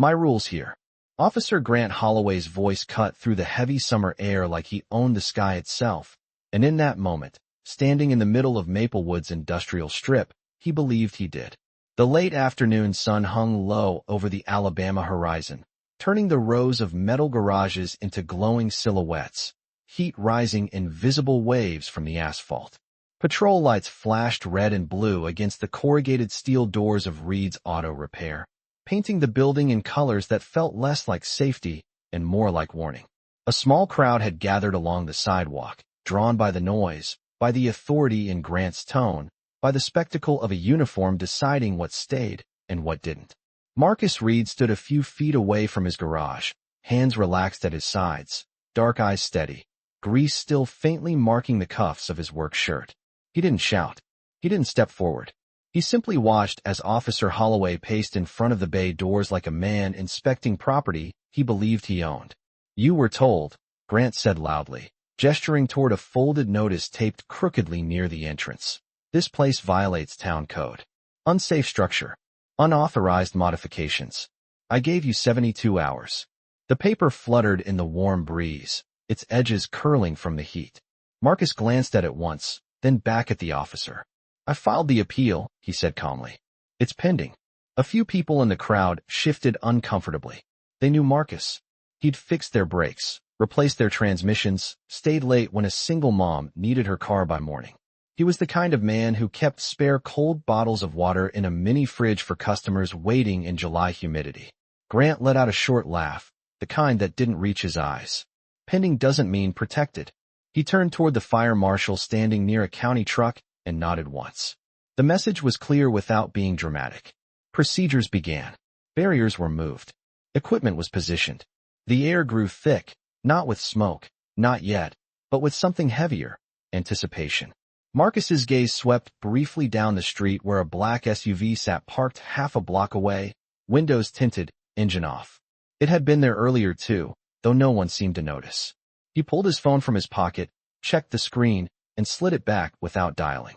My rules here. Officer Grant Holloway's voice cut through the heavy summer air like he owned the sky itself, and in that moment, standing in the middle of Maplewood's industrial strip, he believed he did. The late afternoon sun hung low over the Alabama horizon, turning the rows of metal garages into glowing silhouettes, heat rising in visible waves from the asphalt. Patrol lights flashed red and blue against the corrugated steel doors of Reed's Auto Repair, painting the building in colors that felt less like safety and more like warning. A small crowd had gathered along the sidewalk, drawn by the noise, by the authority in Grant's tone, by the spectacle of a uniform deciding what stayed and what didn't. Marcus Reed stood a few feet away from his garage, hands relaxed at his sides, dark eyes steady, grease still faintly marking the cuffs of his work shirt. He didn't shout. He didn't step forward. He simply watched as Officer Holloway paced in front of the bay doors like a man inspecting property he believed he owned. "You were told," Grant said loudly, gesturing toward a folded notice taped crookedly near the entrance. "This place violates town code. Unsafe structure. Unauthorized modifications. I gave you 72 hours. The paper fluttered in the warm breeze, its edges curling from the heat. Marcus glanced at it once, then back at the officer. "I filed the appeal," he said calmly. "It's pending." A few people in the crowd shifted uncomfortably. They knew Marcus. He'd fixed their brakes, replaced their transmissions, stayed late when a single mom needed her car by morning. He was the kind of man who kept spare cold bottles of water in a mini fridge for customers waiting in July humidity. Grant let out a short laugh, the kind that didn't reach his eyes. Pending doesn't mean protected. He turned toward the fire marshal standing near a county truck and nodded once. The message was clear without being dramatic. Procedures began. Barriers were moved. Equipment was positioned. The air grew thick, not with smoke, not yet, but with something heavier, anticipation. Marcus's gaze swept briefly down the street where a black SUV sat parked half a block away, windows tinted, engine off. It had been there earlier too, though no one seemed to notice. He pulled his phone from his pocket, checked the screen, and slid it back without dialing.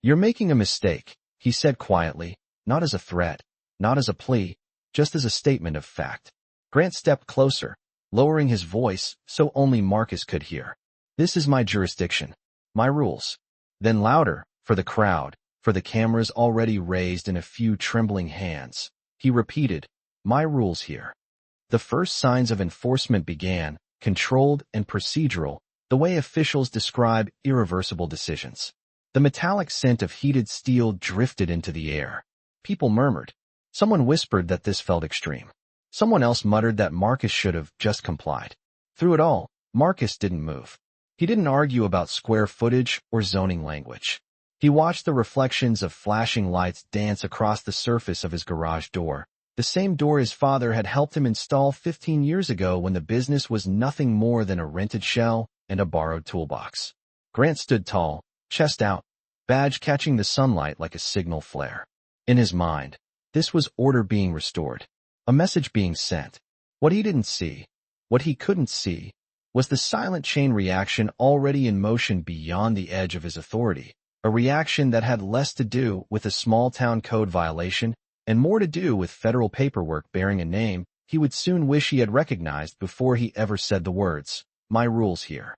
"You're making a mistake," he said quietly, not as a threat, not as a plea, just as a statement of fact. Grant stepped closer, lowering his voice so only Marcus could hear. "This is my jurisdiction. My rules." Then louder, for the crowd, for the cameras already raised in a few trembling hands, he repeated, "My rules here." The first signs of enforcement began, controlled and procedural, the way officials describe irreversible decisions. The metallic scent of heated steel drifted into the air. People murmured. Someone whispered that this felt extreme. Someone else muttered that Marcus should have just complied. Through it all, Marcus didn't move. He didn't argue about square footage or zoning language. He watched the reflections of flashing lights dance across the surface of his garage door, the same door his father had helped him install 15 years ago when the business was nothing more than a rented shell and a borrowed toolbox. Grant stood tall, chest out, badge catching the sunlight like a signal flare. In his mind, this was order being restored, a message being sent. What he didn't see, what he couldn't see, was the silent chain reaction already in motion beyond the edge of his authority, a reaction that had less to do with a small-town code violation and more to do with federal paperwork bearing a name he would soon wish he had recognized before he ever said the words, "My rules here."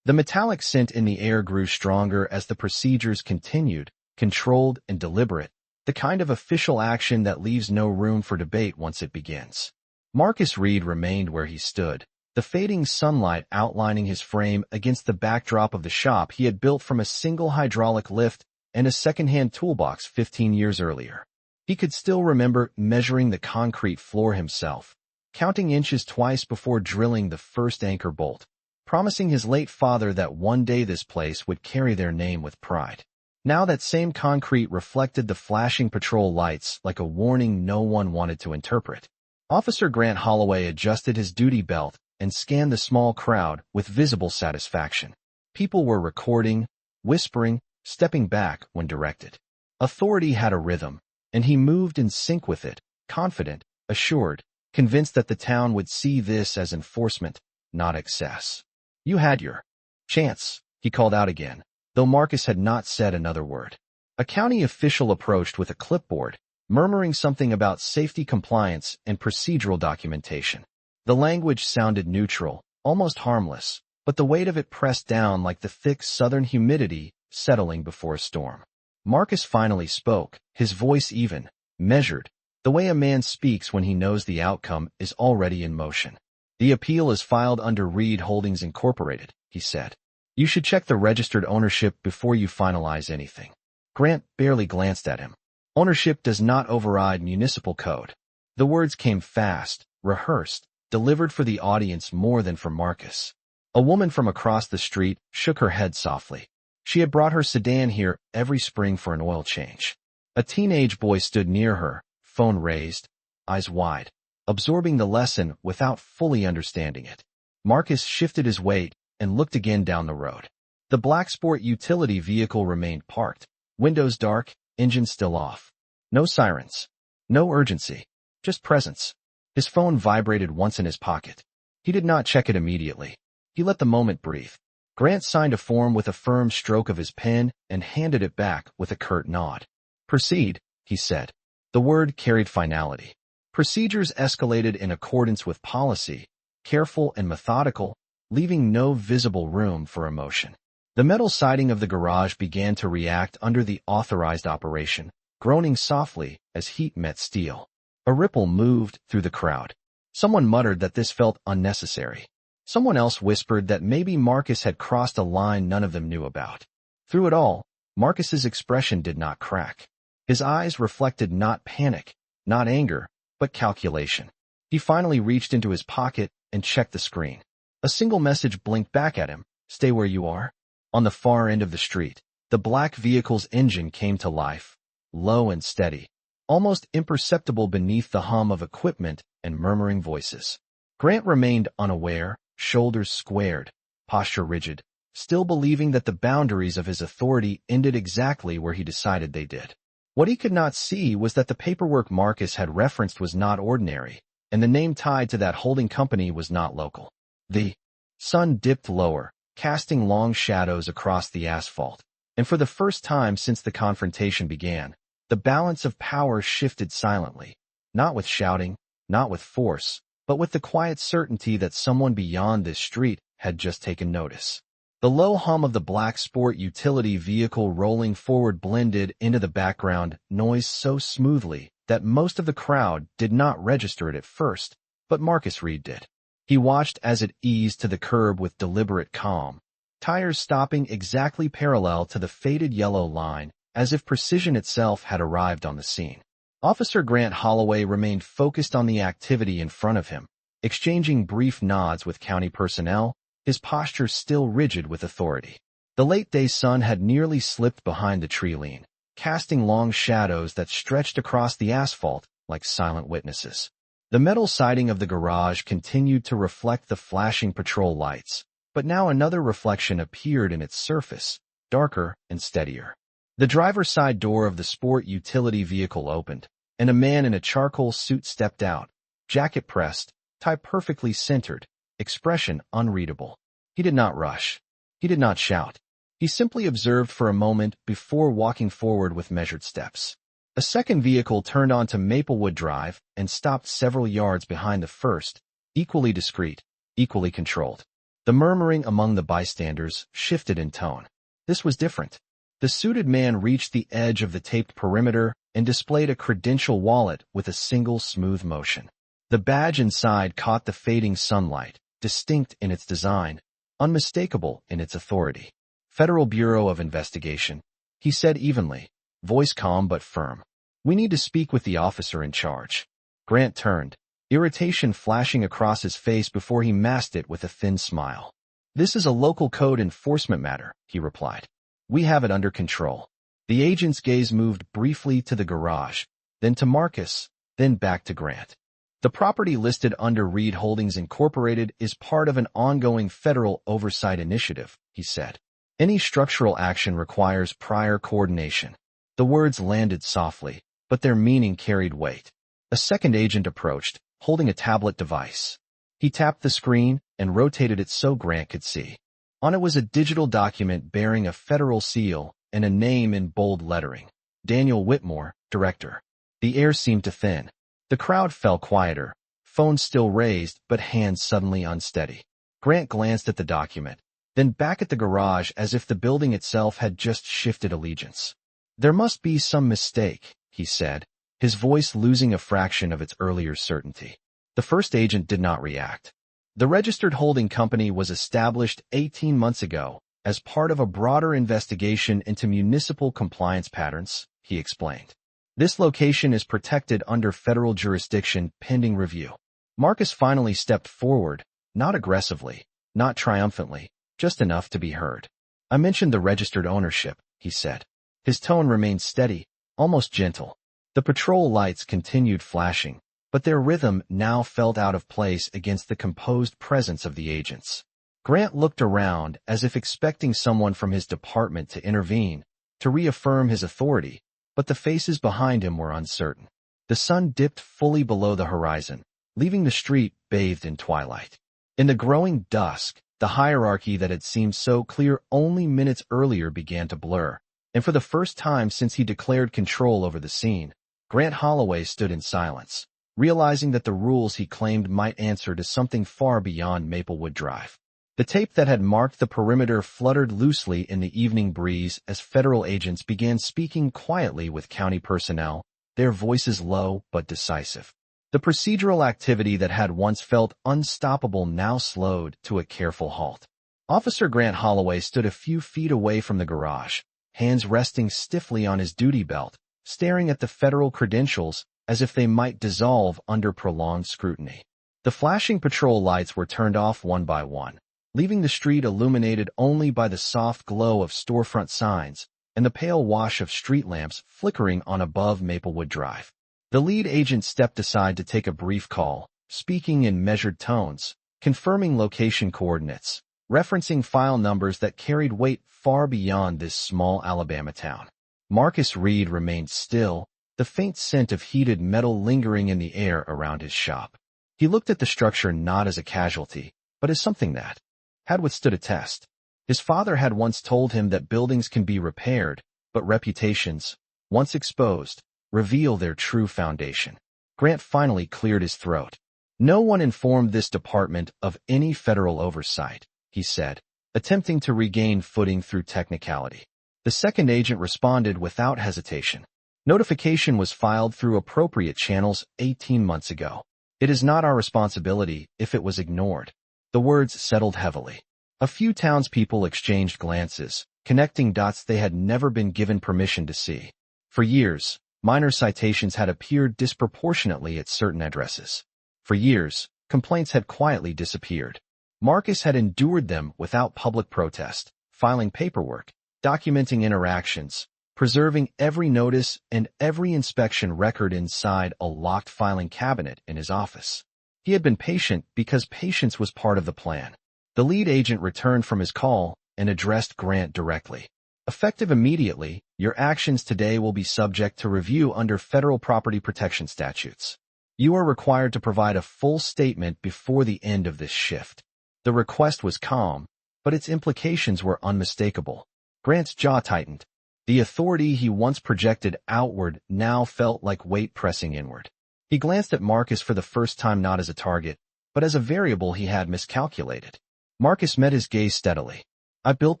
The metallic scent in the air grew stronger as the procedures continued, controlled and deliberate, the kind of official action that leaves no room for debate once it begins. Marcus Reed remained where he stood, the fading sunlight outlining his frame against the backdrop of the shop he had built from a single hydraulic lift and a second-hand toolbox 15 years earlier. He could still remember measuring the concrete floor himself, counting inches twice before drilling the first anchor bolt, promising his late father that one day this place would carry their name with pride. Now that same concrete reflected the flashing patrol lights like a warning no one wanted to interpret. Officer Grant Holloway adjusted his duty belt and scanned the small crowd with visible satisfaction. People were recording, whispering, stepping back when directed. Authority had a rhythm, and he moved in sync with it, confident, assured, convinced that the town would see this as enforcement, not excess. "You had your chance," he called out again, though Marcus had not said another word. A county official approached with a clipboard, murmuring something about safety compliance and procedural documentation. The language sounded neutral, almost harmless, but the weight of it pressed down like the thick southern humidity settling before a storm. Marcus finally spoke, his voice even, measured, the way a man speaks when he knows the outcome is already in motion. "The appeal is filed under Reed Holdings Incorporated," he said. "You should check the registered ownership before you finalize anything." Grant barely glanced at him. "Ownership does not override municipal code." The words came fast, rehearsed, delivered for the audience more than for Marcus. A woman from across the street shook her head softly. She had brought her sedan here every spring for an oil change. A teenage boy stood near her, phone raised, eyes wide, absorbing the lesson without fully understanding it. Marcus shifted his weight and looked again down the road. The black sport utility vehicle remained parked, windows dark, engine still off. No sirens. No urgency. Just presence. His phone vibrated once in his pocket. He did not check it immediately. He let the moment breathe. Grant signed a form with a firm stroke of his pen and handed it back with a curt nod. "Proceed," he said. The word carried finality. Procedures escalated in accordance with policy, careful and methodical, leaving no visible room for emotion. The metal siding of the garage began to react under the authorized operation, groaning softly as heat met steel. A ripple moved through the crowd. Someone muttered that this felt unnecessary. Someone else whispered that maybe Marcus had crossed a line none of them knew about. Through it all, Marcus's expression did not crack. His eyes reflected not panic, not anger, but calculation. He finally reached into his pocket and checked the screen. A single message blinked back at him, "Stay where you are." On the far end of the street, the black vehicle's engine came to life, low and steady, almost imperceptible beneath the hum of equipment and murmuring voices. Grant remained unaware, shoulders squared, posture rigid, still believing that the boundaries of his authority ended exactly where he decided they did. What he could not see was that the paperwork Marcus had referenced was not ordinary, and the name tied to that holding company was not local. The sun dipped lower, casting long shadows across the asphalt, and for the first time since the confrontation began, the balance of power shifted silently, not with shouting, not with force, but with the quiet certainty that someone beyond this street had just taken notice. The low hum of the black sport utility vehicle rolling forward blended into the background noise so smoothly that most of the crowd did not register it at first, but Marcus Reed did. He watched as it eased to the curb with deliberate calm, tires stopping exactly parallel to the faded yellow line, as if precision itself had arrived on the scene. Officer Grant Holloway remained focused on the activity in front of him, exchanging brief nods with county personnel, his posture still rigid with authority. The late-day sun had nearly slipped behind the tree line, casting long shadows that stretched across the asphalt like silent witnesses. The metal siding of the garage continued to reflect the flashing patrol lights, but now another reflection appeared in its surface, darker and steadier. The driver's side door of the sport utility vehicle opened, and a man in a charcoal suit stepped out, jacket pressed, tie perfectly centered, expression unreadable. He did not rush. He did not shout. He simply observed for a moment before walking forward with measured steps. A second vehicle turned onto Maplewood Drive and stopped several yards behind the first, equally discreet, equally controlled. The murmuring among the bystanders shifted in tone. This was different. The suited man reached the edge of the taped perimeter and displayed a credential wallet with a single smooth motion. The badge inside caught the fading sunlight, distinct in its design, unmistakable in its authority. "Federal Bureau of Investigation," he said evenly, voice calm but firm. "We need to speak with the officer in charge." Grant turned, irritation flashing across his face before he masked it with a thin smile. "This is a local code enforcement matter," he replied. "We have it under control." The agent's gaze moved briefly to the garage, then to Marcus, then back to Grant. "The property listed under Reed Holdings Incorporated is part of an ongoing federal oversight initiative," he said. "Any structural action requires prior coordination." The words landed softly, but their meaning carried weight. A second agent approached, holding a tablet device. He tapped the screen and rotated it so Grant could see. On it was a digital document bearing a federal seal and a name in bold lettering. Daniel Whitmore, Director. The air seemed to thin. The crowd fell quieter, phones still raised, but hands suddenly unsteady. Grant glanced at the document, then back at the garage as if the building itself had just shifted allegiance. "There must be some mistake," he said, his voice losing a fraction of its earlier certainty. The first agent did not react. "The registered holding company was established 18 months ago as part of a broader investigation into municipal compliance patterns," he explained. "This location is protected under federal jurisdiction pending review." Marcus finally stepped forward, not aggressively, not triumphantly, just enough to be heard. "I mentioned the registered ownership," he said. His tone remained steady, almost gentle. The patrol lights continued flashing, but their rhythm now felt out of place against the composed presence of the agents. Grant looked around as if expecting someone from his department to intervene, to reaffirm his authority, but the faces behind him were uncertain. The sun dipped fully below the horizon, leaving the street bathed in twilight. In the growing dusk, the hierarchy that had seemed so clear only minutes earlier began to blur, and for the first time since he declared control over the scene, Grant Holloway stood in silence, realizing that the rules he claimed might answer to something far beyond Maplewood Drive. The tape that had marked the perimeter fluttered loosely in the evening breeze as federal agents began speaking quietly with county personnel, their voices low but decisive. The procedural activity that had once felt unstoppable now slowed to a careful halt. Officer Grant Holloway stood a few feet away from the garage, hands resting stiffly on his duty belt, staring at the federal credentials as if they might dissolve under prolonged scrutiny. The flashing patrol lights were turned off one by one, leaving the street illuminated only by the soft glow of storefront signs and the pale wash of street lamps flickering on above Maplewood Drive. The lead agent stepped aside to take a brief call, speaking in measured tones, confirming location coordinates, referencing file numbers that carried weight far beyond this small Alabama town. Marcus Reed remained still, the faint scent of heated metal lingering in the air around his shop. He looked at the structure not as a casualty, but as something that had withstood a test. His father had once told him that buildings can be repaired, but reputations, once exposed, reveal their true foundation. Grant finally cleared his throat. "No one informed this department of any federal oversight," he said, attempting to regain footing through technicality. The second agent responded without hesitation. "Notification was filed through appropriate channels 18 months ago. It is not our responsibility if it was ignored." The words settled heavily. A few townspeople exchanged glances, connecting dots they had never been given permission to see. For years, minor citations had appeared disproportionately at certain addresses. For years, complaints had quietly disappeared. Marcus had endured them without public protest, filing paperwork, documenting interactions, preserving every notice and every inspection record inside a locked filing cabinet in his office. He had been patient because patience was part of the plan. The lead agent returned from his call and addressed Grant directly. "Effective immediately, your actions today will be subject to review under federal property protection statutes. You are required to provide a full statement before the end of this shift." The request was calm, but its implications were unmistakable. Grant's jaw tightened. The authority he once projected outward now felt like weight pressing inward. He glanced at Marcus for the first time not as a target, but as a variable he had miscalculated. Marcus met his gaze steadily. "I built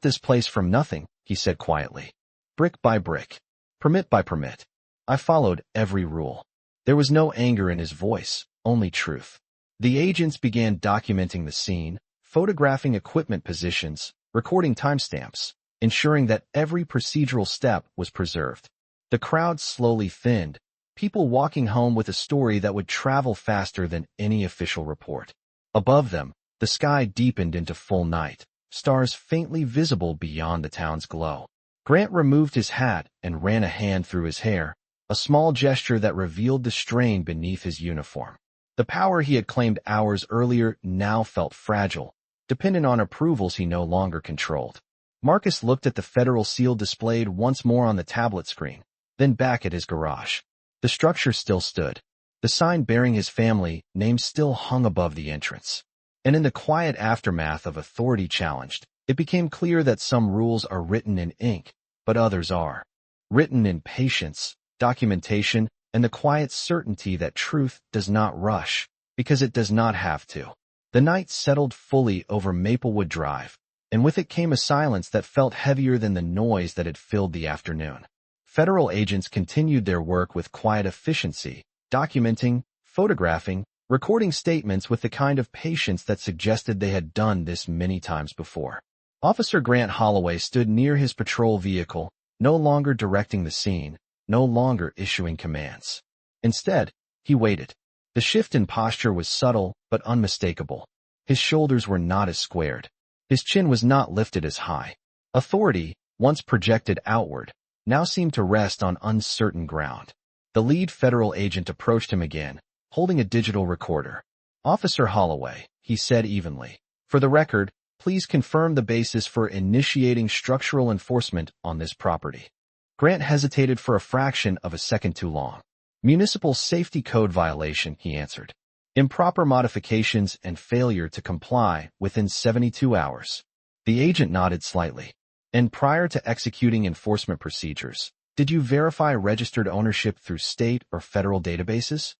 this place from nothing," he said quietly. "Brick by brick. Permit by permit. I followed every rule." There was no anger in his voice, only truth. The agents began documenting the scene, photographing equipment positions, recording timestamps, ensuring that every procedural step was preserved. The crowd slowly thinned, people walking home with a story that would travel faster than any official report. Above them, the sky deepened into full night, stars faintly visible beyond the town's glow. Grant removed his hat and ran a hand through his hair, a small gesture that revealed the strain beneath his uniform. The power he had claimed hours earlier now felt fragile, dependent on approvals he no longer controlled. Marcus looked at the federal seal displayed once more on the tablet screen, then back at his garage. The structure still stood. The sign bearing his family name still hung above the entrance. And in the quiet aftermath of authority challenged, it became clear that some rules are written in ink, but others are written in patience, documentation, and and the quiet certainty that truth does not rush, because it does not have to. The night settled fully over Maplewood Drive, and with it came a silence that felt heavier than the noise that had filled the afternoon. Federal agents continued their work with quiet efficiency, documenting, photographing, recording statements with the kind of patience that suggested they had done this many times before. Officer Grant Holloway stood near his patrol vehicle, no longer directing the scene, no longer issuing commands. Instead, he waited. The shift in posture was subtle but unmistakable. His shoulders were not as squared. His chin was not lifted as high. Authority, once projected outward, now seemed to rest on uncertain ground. The lead federal agent approached him again, holding a digital recorder. "Officer Holloway," he said evenly, "for the record, please confirm the basis for initiating structural enforcement on this property." Grant hesitated for a fraction of a second too long. "Municipal Safety Code violation," he answered. "Improper modifications and failure to comply within 72 hours. The agent nodded slightly. "And prior to executing enforcement procedures, did you verify registered ownership through state or federal databases?"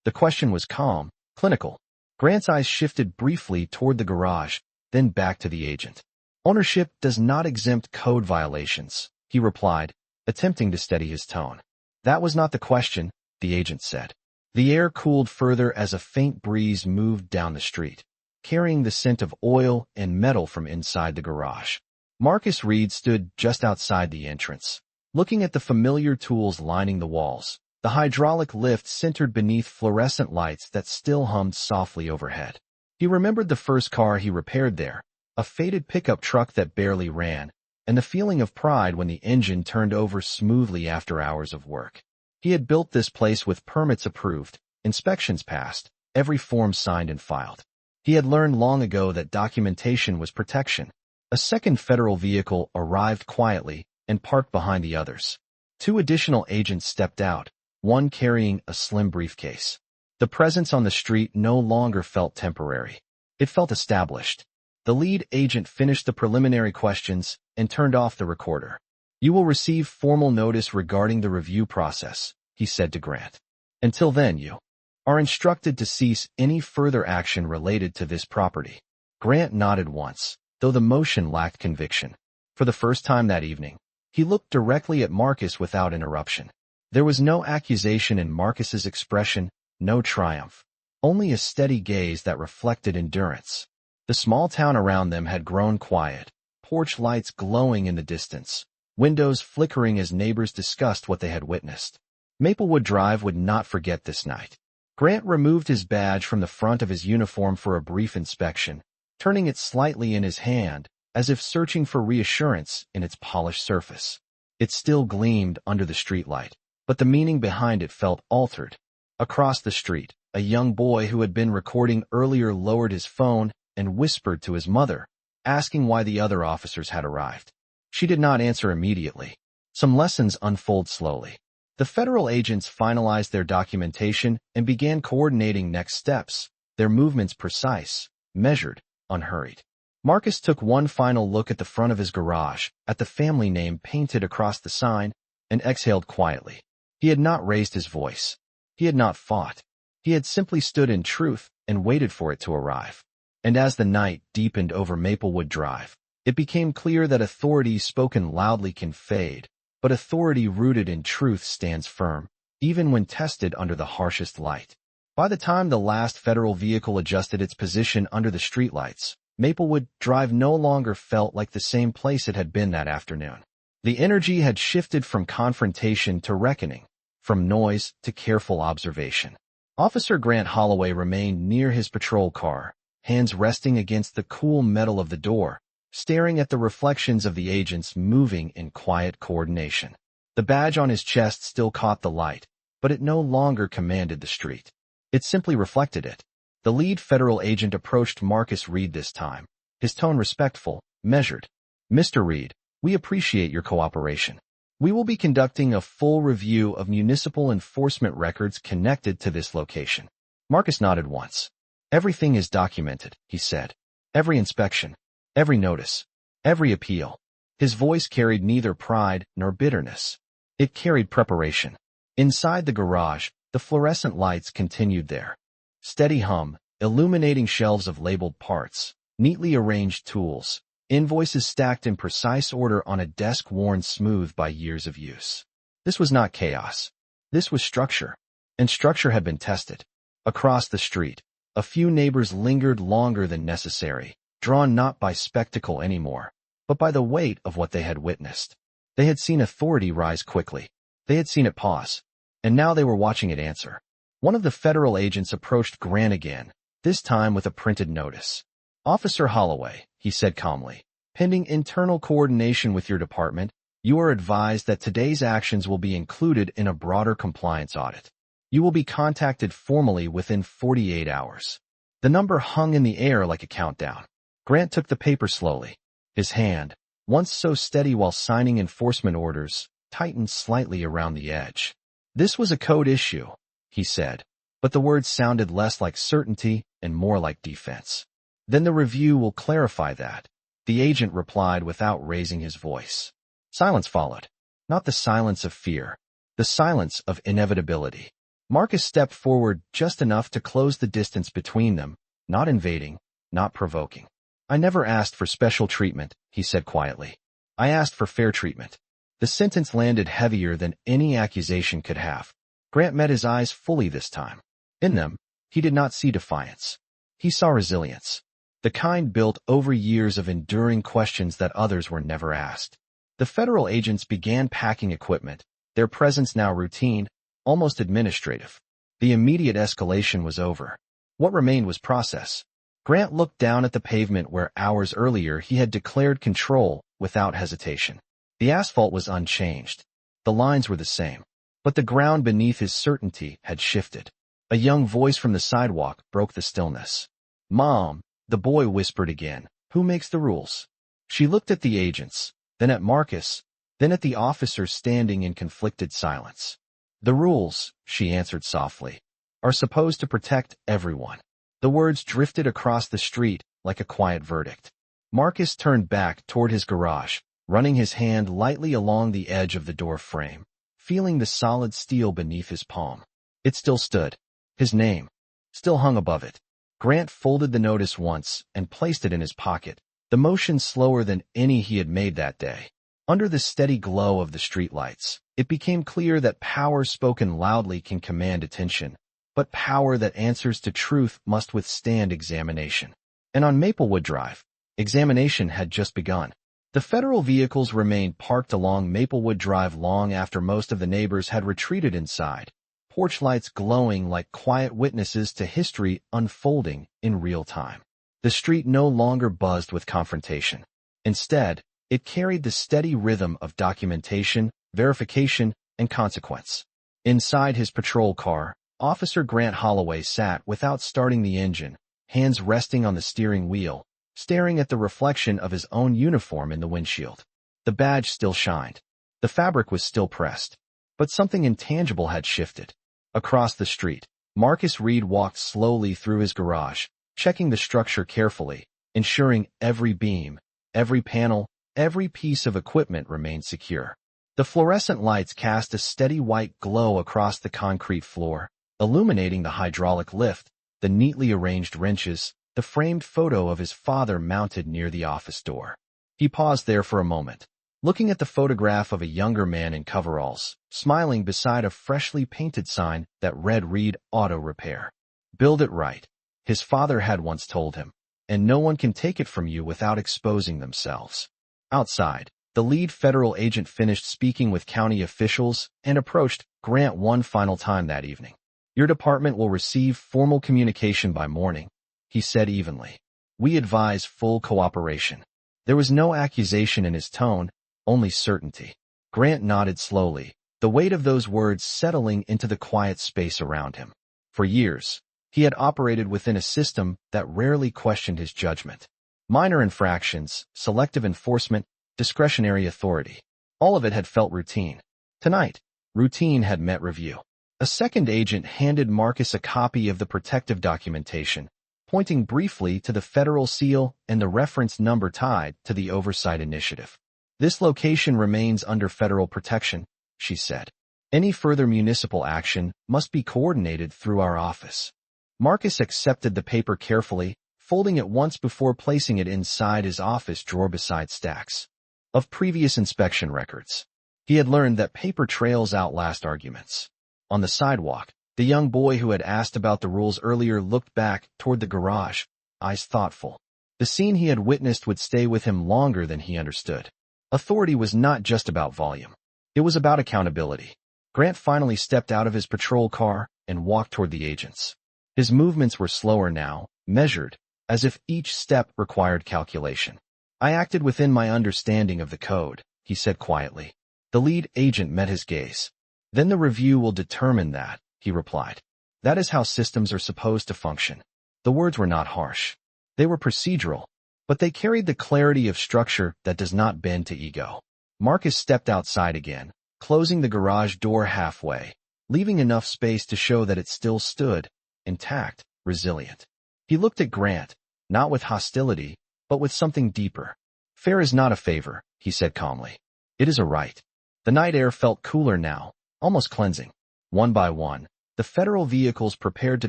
The question was calm, clinical. Grant's eyes shifted briefly toward the garage, then back to the agent. "Ownership does not exempt code violations," he replied, attempting to steady his tone. "That was not the question," the agent said. The air cooled further as a faint breeze moved down the street, carrying the scent of oil and metal from inside the garage. Marcus Reed stood just outside the entrance, looking at the familiar tools lining the walls. The hydraulic lift centered beneath fluorescent lights that still hummed softly overhead. He remembered the first car he repaired there, a faded pickup truck that barely ran, and the feeling of pride when the engine turned over smoothly after hours of work. He had built this place with permits approved, inspections passed, every form signed and filed. He had learned long ago that documentation was protection. A second federal vehicle arrived quietly and parked behind the others. Two additional agents stepped out, one carrying a slim briefcase. The presence on the street no longer felt temporary. It felt established. The lead agent finished the preliminary questions and turned off the recorder. "You will receive formal notice regarding the review process," he said to Grant. "Until then, you are instructed to cease any further action related to this property." Grant nodded once, though the motion lacked conviction. For the first time that evening, he looked directly at Marcus without interruption. There was no accusation in Marcus's expression, no triumph, only a steady gaze that reflected endurance. The small town around them had grown quiet, porch lights glowing in the distance, windows flickering as neighbors discussed what they had witnessed. Maplewood Drive would not forget this night. Grant removed his badge from the front of his uniform for a brief inspection, turning it slightly in his hand, as if searching for reassurance in its polished surface. It still gleamed under the streetlight, but the meaning behind it felt altered. Across the street, a young boy who had been recording earlier lowered his phone and whispered to his mother, asking why the other officers had arrived. She did not answer immediately. Some lessons unfold slowly. The federal agents finalized their documentation and began coordinating next steps, their movements precise, measured, unhurried. Marcus took one final look at the front of his garage, at the family name painted across the sign, and exhaled quietly. He had not raised his voice. He had not fought. He had simply stood in truth and waited for it to arrive. And as the night deepened over Maplewood Drive, it became clear that authority spoken loudly can fade, but authority rooted in truth stands firm, even when tested under the harshest light. By the time the last federal vehicle adjusted its position under the streetlights, Maplewood Drive no longer felt like the same place it had been that afternoon. The energy had shifted from confrontation to reckoning, from noise to careful observation. Officer Grant Holloway remained near his patrol car, hands resting against the cool metal of the door, staring at the reflections of the agents moving in quiet coordination. The badge on his chest still caught the light, but it no longer commanded the street. It simply reflected it. The lead federal agent approached Marcus Reed this time, his tone respectful, measured. "Mr. Reed, we appreciate your cooperation. We will be conducting a full review of municipal enforcement records connected to this location." Marcus nodded once. "Everything is documented," he said. "Every inspection, every notice, every appeal." His voice carried neither pride nor bitterness. It carried preparation. Inside the garage, the fluorescent lights continued their steady hum, illuminating shelves of labeled parts, neatly arranged tools, invoices stacked in precise order on a desk worn smooth by years of use. This was not chaos. This was structure. And structure had been tested. Across the street, a few neighbors lingered longer than necessary, drawn not by spectacle anymore, but by the weight of what they had witnessed. They had seen authority rise quickly. They had seen it pause. And now they were watching it answer. One of the federal agents approached Grant again, this time with a printed notice. "Officer Holloway," he said calmly, "pending internal coordination with your department, you are advised that today's actions will be included in a broader compliance audit. You will be contacted formally within 48 hours. The number hung in the air like a countdown. Grant took the paper slowly. His hand, once so steady while signing enforcement orders, tightened slightly around the edge. "This was a code issue," he said, but the words sounded less like certainty and more like defense. "Then the review will clarify that," the agent replied without raising his voice. Silence followed. Not the silence of fear, the silence of inevitability. Marcus stepped forward just enough to close the distance between them, not invading, not provoking. "I never asked for special treatment," he said quietly. "I asked for fair treatment." The sentence landed heavier than any accusation could have. Grant met his eyes fully this time. In them, he did not see defiance. He saw resilience, the kind built over years of enduring questions that others were never asked. The federal agents began packing equipment, their presence now routine, almost administrative. The immediate escalation was over. What remained was process. Grant looked down at the pavement where hours earlier he had declared control without hesitation. The asphalt was unchanged. The lines were the same. But the ground beneath his certainty had shifted. A young voice from the sidewalk broke the stillness. "Mom," the boy whispered again, "who makes the rules?" She looked at the agents, then at Marcus, then at the officers standing in conflicted silence. "The rules," she answered softly, "are supposed to protect everyone." The words drifted across the street like a quiet verdict. Marcus turned back toward his garage, running his hand lightly along the edge of the door frame, feeling the solid steel beneath his palm. It still stood. His name still hung above it. Grant folded the notice once and placed it in his pocket, the motion slower than any he had made that day. Under the steady glow of the streetlights, it became clear that power spoken loudly can command attention, but power that answers to truth must withstand examination. And on Maplewood Drive, examination had just begun. The federal vehicles remained parked along Maplewood Drive long after most of the neighbors had retreated inside, porch lights glowing like quiet witnesses to history unfolding in real time. The street no longer buzzed with confrontation. Instead, it carried the steady rhythm of documentation, verification, and consequence. Inside his patrol car, Officer Grant Holloway sat without starting the engine, hands resting on the steering wheel, staring at the reflection of his own uniform in the windshield. The badge still shined. The fabric was still pressed. But something intangible had shifted. Across the street, Marcus Reed walked slowly through his garage, checking the structure carefully, ensuring every beam, every panel, every piece of equipment remained secure. The fluorescent lights cast a steady white glow across the concrete floor, illuminating the hydraulic lift, the neatly arranged wrenches, the framed photo of his father mounted near the office door. He paused there for a moment, looking at the photograph of a younger man in coveralls, smiling beside a freshly painted sign that read "Reed Auto Repair. Build it right," his father had once told him, "and no one can take it from you without exposing themselves." Outside, the lead federal agent finished speaking with county officials and approached Grant one final time that evening. "Your department will receive formal communication by morning," he said evenly. "We advise full cooperation." There was no accusation in his tone, only certainty. Grant nodded slowly, the weight of those words settling into the quiet space around him. For years, he had operated within a system that rarely questioned his judgment. Minor infractions, selective enforcement, discretionary authority. All of it had felt routine. Tonight, routine had met review. A second agent handed Marcus a copy of the protective documentation, pointing briefly to the federal seal and the reference number tied to the oversight initiative. "This location remains under federal protection," she said. Any further municipal action must be coordinated through our office. Marcus accepted the paper carefully, folding it once before placing it inside his office drawer beside stacks of previous inspection records. He had learned that paper trails outlast arguments. On the sidewalk, the young boy who had asked about the rules earlier looked back toward the garage, eyes thoughtful. The scene he had witnessed would stay with him longer than he understood. Authority was not just about volume. It was about accountability. Grant finally stepped out of his patrol car and walked toward the agents. His movements were slower now, measured, as if each step required calculation. I acted within my understanding of the code, he said quietly. The lead agent met his gaze. Then the review will determine that, he replied. That is how systems are supposed to function. The words were not harsh. They were procedural, but they carried the clarity of structure that does not bend to ego. Marcus stepped outside again, closing the garage door halfway, leaving enough space to show that it still stood, intact, resilient. He looked at Grant, not with hostility, but with something deeper. Fair is not a favor, he said calmly. It is a right. The night air felt cooler now, almost cleansing. One by one, the federal vehicles prepared to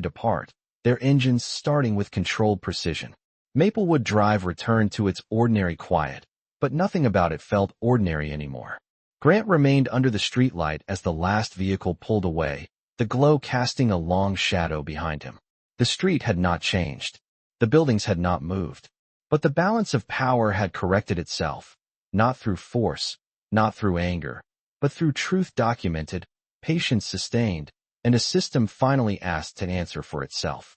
depart, their engines starting with controlled precision. Maplewood Drive returned to its ordinary quiet, but nothing about it felt ordinary anymore. Grant remained under the streetlight as the last vehicle pulled away, the glow casting a long shadow behind him. The street had not changed. The buildings had not moved. But the balance of power had corrected itself, not through force, not through anger, but through truth documented, patience sustained, and a system finally asked to answer for itself.